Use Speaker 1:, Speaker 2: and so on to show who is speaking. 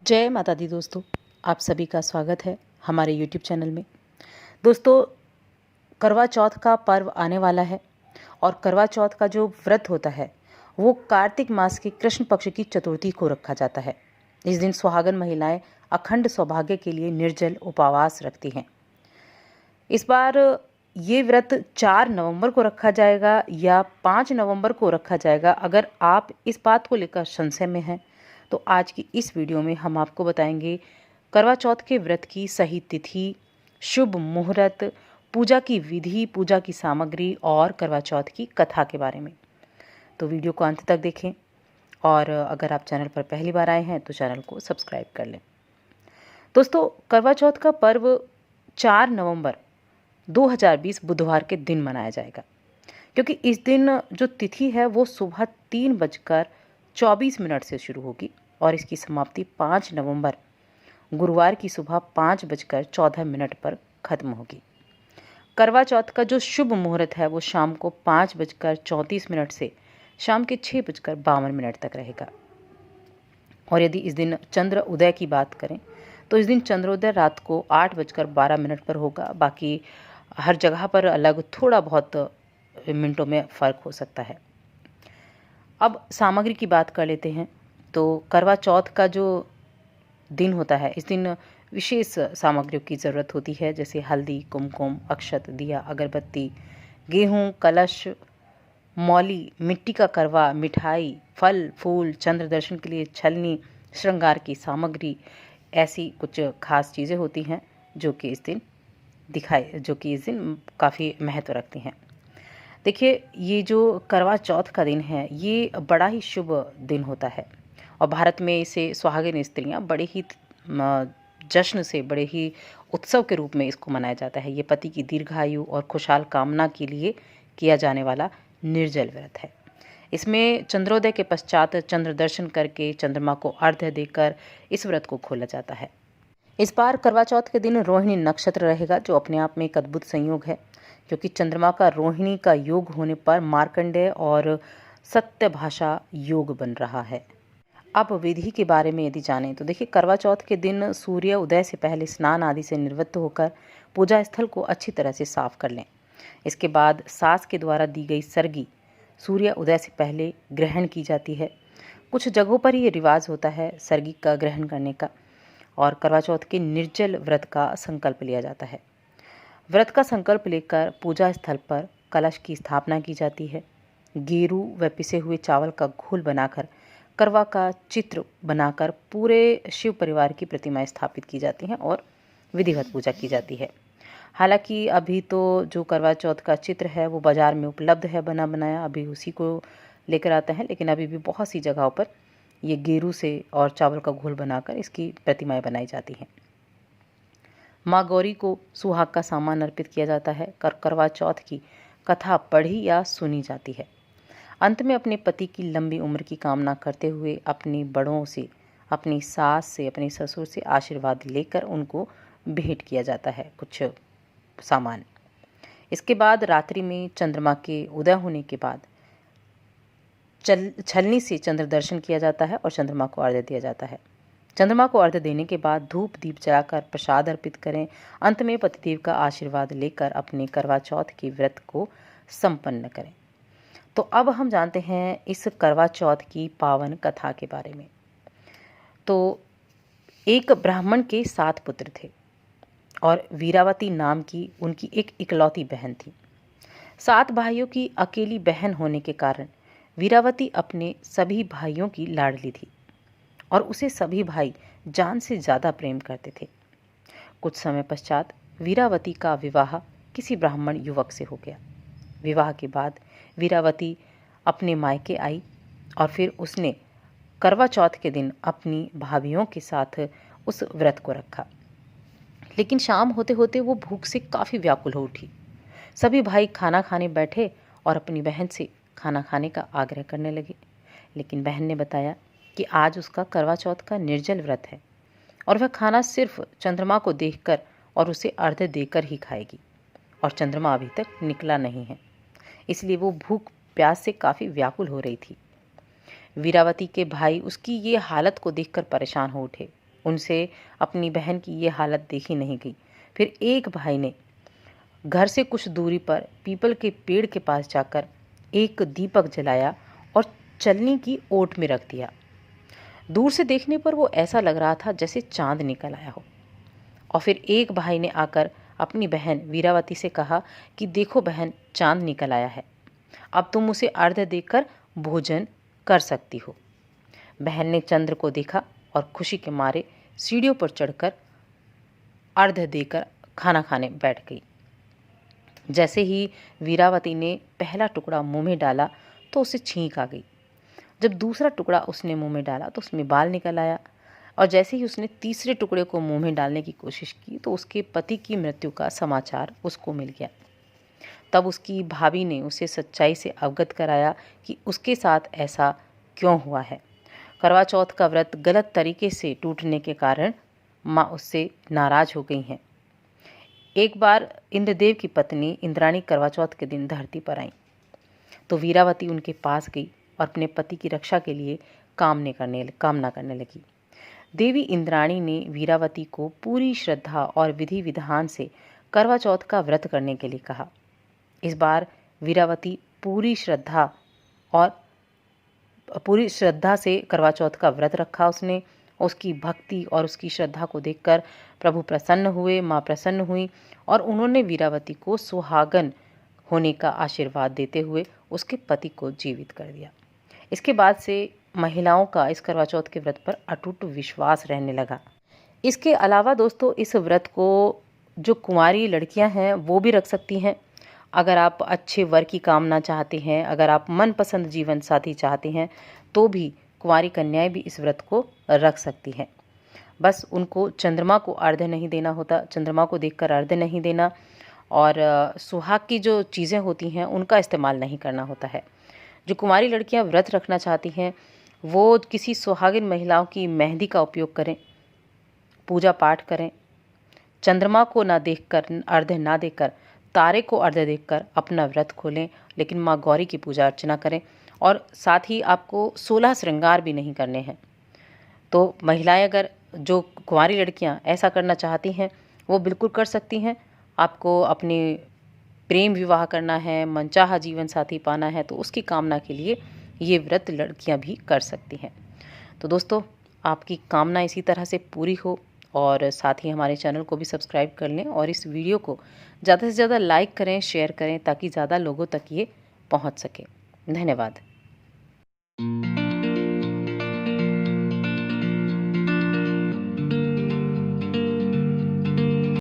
Speaker 1: जय माता दी दोस्तों, आप सभी का स्वागत है हमारे YouTube चैनल में। दोस्तों, करवा चौथ का पर्व आने वाला है और करवा चौथ का जो व्रत होता है वो कार्तिक मास की कृष्ण पक्ष की चतुर्थी को रखा जाता है। इस दिन सुहागन महिलाएं अखंड सौभाग्य के लिए निर्जल उपवास रखती हैं। इस बार ये व्रत 4 नवंबर को रखा जाएगा या 5 नवंबर को रखा जाएगा। अगर आप इस बात को लेकर संशय में हैं तो आज की इस वीडियो में हम आपको बताएंगे करवा चौथ के व्रत की सही तिथि, शुभ मुहूर्त, पूजा की विधि, पूजा की सामग्री और करवा चौथ की कथा के बारे में। तो वीडियो को अंत तक देखें और अगर आप चैनल पर पहली बार आए हैं तो चैनल को सब्सक्राइब कर लें। दोस्तों, करवा चौथ का पर्व 4 नवंबर 2020 बुधवार के दिन मनाया जाएगा, क्योंकि इस दिन जो तिथि है वो सुबह 3:24 से शुरू होगी और इसकी समाप्ति 5 नवंबर गुरुवार की सुबह 5:14 पर खत्म होगी। करवा चौथ का जो शुभ मुहूर्त है वो शाम को 5:34 से शाम के 6:52 तक रहेगा। और यदि इस दिन चंद्र उदय की बात करें तो इस दिन चंद्रोदय रात को 8:12 पर होगा। बाकी हर जगह पर अलग थोड़ा बहुत मिनटों में फ़र्क हो सकता है। अब सामग्री की बात कर लेते हैं। तो करवा चौथ का जो दिन होता है इस दिन विशेष सामग्रियों की ज़रूरत होती है, जैसे हल्दी, कुमकुम, अक्षत, दिया, अगरबत्ती, गेहूँ, कलश, मौली, मिट्टी का करवा, मिठाई, फल फूल, चंद्र दर्शन के लिए छलनी, श्रृंगार की सामग्री, ऐसी कुछ खास चीज़ें होती हैं जो कि इस दिन काफ़ी महत्व रखती हैं। देखिए, ये जो करवा चौथ का दिन है ये बड़ा ही शुभ दिन होता है और भारत में इसे सुहागिन स्त्रियां बड़े ही जश्न से, बड़े ही उत्सव के रूप में इसको मनाया जाता है। ये पति की दीर्घायु और खुशहाल कामना के लिए किया जाने वाला निर्जल व्रत है। इसमें चंद्रोदय के पश्चात चंद्र दर्शन करके चंद्रमा को अर्घ्य देकर इस व्रत को खोला जाता है। इस बार करवा चौथ के दिन रोहिणी नक्षत्र रहेगा, जो अपने आप में एक अद्भुत संयोग है, क्योंकि चंद्रमा का रोहिणी का योग होने पर मार्कंडेय और सत्यभाषा योग बन रहा है। अब विधि के बारे में यदि जानें तो देखिए, करवा चौथ के दिन सूर्य उदय से पहले स्नान आदि से निवृत्त होकर पूजा स्थल को अच्छी तरह से साफ कर लें। इसके बाद सास के द्वारा दी गई सरगी सूर्य उदय से पहले ग्रहण की जाती है। कुछ जगहों पर ये रिवाज होता है सरगी का ग्रहण करने का, और करवा चौथ के निर्जल व्रत का संकल्प लिया जाता है। व्रत का संकल्प लेकर पूजा स्थल पर कलश की स्थापना की जाती है। गेरू व पिसे हुए चावल का घोल बनाकर करवा का चित्र बनाकर पूरे शिव परिवार की प्रतिमाएं स्थापित की जाती हैं और विधिवत पूजा की जाती है। हालांकि अभी तो जो करवा चौथ का चित्र है वो बाज़ार में उपलब्ध है बना बनाया, अभी उसी को लेकर आते हैं, लेकिन अभी भी बहुत सी जगहों पर ये गेरू से और चावल का घोल बनाकर इसकी प्रतिमाएं बनाई जाती हैं। माँ गौरी को सुहाग का सामान अर्पित किया जाता है। करवा चौथ की कथा पढ़ी या सुनी जाती है। अंत में अपने पति की लंबी उम्र की कामना करते हुए अपने बड़ों से, अपनी सास से, अपने ससुर से आशीर्वाद लेकर उनको भेंट किया जाता है कुछ सामान। इसके बाद रात्रि में चंद्रमा के उदय होने के बाद छलनी से चंद्र दर्शन किया जाता है और चंद्रमा को अर्घ्य दिया जाता है। चंद्रमा को अर्घ्य देने के बाद धूप दीप जलाकर प्रसाद अर्पित करें। अंत में पतिदेव का आशीर्वाद लेकर अपने करवा चौथ के व्रत को संपन्न करें। तो अब हम जानते हैं इस करवा चौथ की पावन कथा के बारे में। तो एक ब्राह्मण के 7 पुत्र थे और वीरावती नाम की उनकी एक इकलौती बहन थी। 7 भाइयों की अकेली बहन होने के कारण वीरावती अपने सभी भाइयों की लाडली थी और उसे सभी भाई जान से ज़्यादा प्रेम करते थे। कुछ समय पश्चात वीरावती का विवाह किसी ब्राह्मण युवक से हो गया। विवाह के बाद वीरावती अपने मायके आई और फिर उसने करवा चौथ के दिन अपनी भाभियों के साथ उस व्रत को रखा। लेकिन शाम होते होते वो भूख से काफ़ी व्याकुल हो उठी। सभी भाई खाना खाने बैठे और अपनी बहन से खाना खाने का आग्रह करने लगे, लेकिन बहन ने बताया कि आज उसका करवा चौथ का निर्जल व्रत है और वह खाना सिर्फ चंद्रमा को देखकर और उसे अर्घ्य देकर ही खाएगी, और चंद्रमा अभी तक निकला नहीं है, इसलिए वो भूख प्यास से काफ़ी व्याकुल हो रही थी। वीरावती के भाई उसकी ये हालत को देखकर परेशान हो उठे। उनसे अपनी बहन की ये हालत देखी नहीं गई। फिर एक भाई ने घर से कुछ दूरी पर पीपल के पेड़ के पास जाकर एक दीपक जलाया और चलनी की ओट में रख दिया। दूर से देखने पर वो ऐसा लग रहा था जैसे चांद निकल आया हो। और फिर एक भाई ने आकर अपनी बहन वीरावती से कहा कि देखो बहन, चांद निकल आया है, अब तुम उसे अर्घ्य देकर भोजन कर सकती हो। बहन ने चंद्र को देखा और खुशी के मारे सीढ़ियों पर चढ़कर अर्घ्य देकर खाना खाने बैठ गई। जैसे ही वीरावती ने पहला टुकड़ा मुंह में डाला तो उसे छींक आ गई। जब दूसरा टुकड़ा उसने मुंह में डाला तो उसमें बाल निकल आया, और जैसे ही उसने तीसरे टुकड़े को मुंह में डालने की कोशिश की तो उसके पति की मृत्यु का समाचार उसको मिल गया। तब उसकी भाभी ने उसे सच्चाई से अवगत कराया कि उसके साथ ऐसा क्यों हुआ है। करवा चौथ का व्रत गलत तरीके से टूटने के कारण माँ उससे नाराज हो गई हैं। एक बार इंद्रदेव की पत्नी इंद्राणी करवा चौथ के दिन धरती पर आई तो वीरावती उनके पास गई और अपने पति की रक्षा के लिए कामना करने लगी। देवी इंद्राणी ने वीरावती को पूरी श्रद्धा और विधि विधान से करवा चौथ का व्रत करने के लिए कहा। इस बार वीरावती पूरी श्रद्धा से करवा चौथ का व्रत रखा। उसने उसकी भक्ति और उसकी श्रद्धा को देखकर प्रभु प्रसन्न हुए, माँ प्रसन्न हुई और उन्होंने वीरावती को सुहागन होने का आशीर्वाद देते हुए उसके पति को जीवित कर दिया। इसके बाद से महिलाओं का इस करवा चौथ के व्रत पर अटूट विश्वास रहने लगा। इसके अलावा दोस्तों, इस व्रत को जो कुंवारी लड़कियां हैं वो भी रख सकती हैं। अगर आप अच्छे वर की कामना चाहते हैं, अगर आप मनपसंद जीवन साथी चाहते हैं, तो भी कुंवारी कन्याएं भी इस व्रत को रख सकती हैं। बस उनको चंद्रमा को अर्घ्य नहीं देना होता, चंद्रमा को देखकर अर्घ्य नहीं देना, और सुहाग की जो चीज़ें होती हैं उनका इस्तेमाल नहीं करना होता है। जो कुंवारी लड़कियां व्रत रखना चाहती हैं वो किसी सुहागिन महिलाओं की मेहंदी का उपयोग करें, पूजा पाठ करें, चंद्रमा को ना देखकर, अर्घ्य ना देकर, तारे को अर्घ्य देकर अपना व्रत खोलें, लेकिन माँ गौरी की पूजा अर्चना करें। और साथ ही आपको 16 श्रृंगार भी नहीं करने हैं। तो महिलाएं, अगर जो कुंवारी लड़कियां ऐसा करना चाहती हैं वो बिल्कुल कर सकती हैं। आपको अपने प्रेम विवाह करना है, मनचाहा जीवन साथी पाना है, तो उसकी कामना के लिए ये व्रत लड़कियां भी कर सकती हैं। तो दोस्तों, आपकी कामना इसी तरह से पूरी हो, और साथ ही हमारे चैनल को भी सब्सक्राइब कर लें और इस वीडियो को ज़्यादा से ज़्यादा लाइक करें, शेयर करें, ताकि ज़्यादा लोगों तक ये पहुंच सके। धन्यवाद।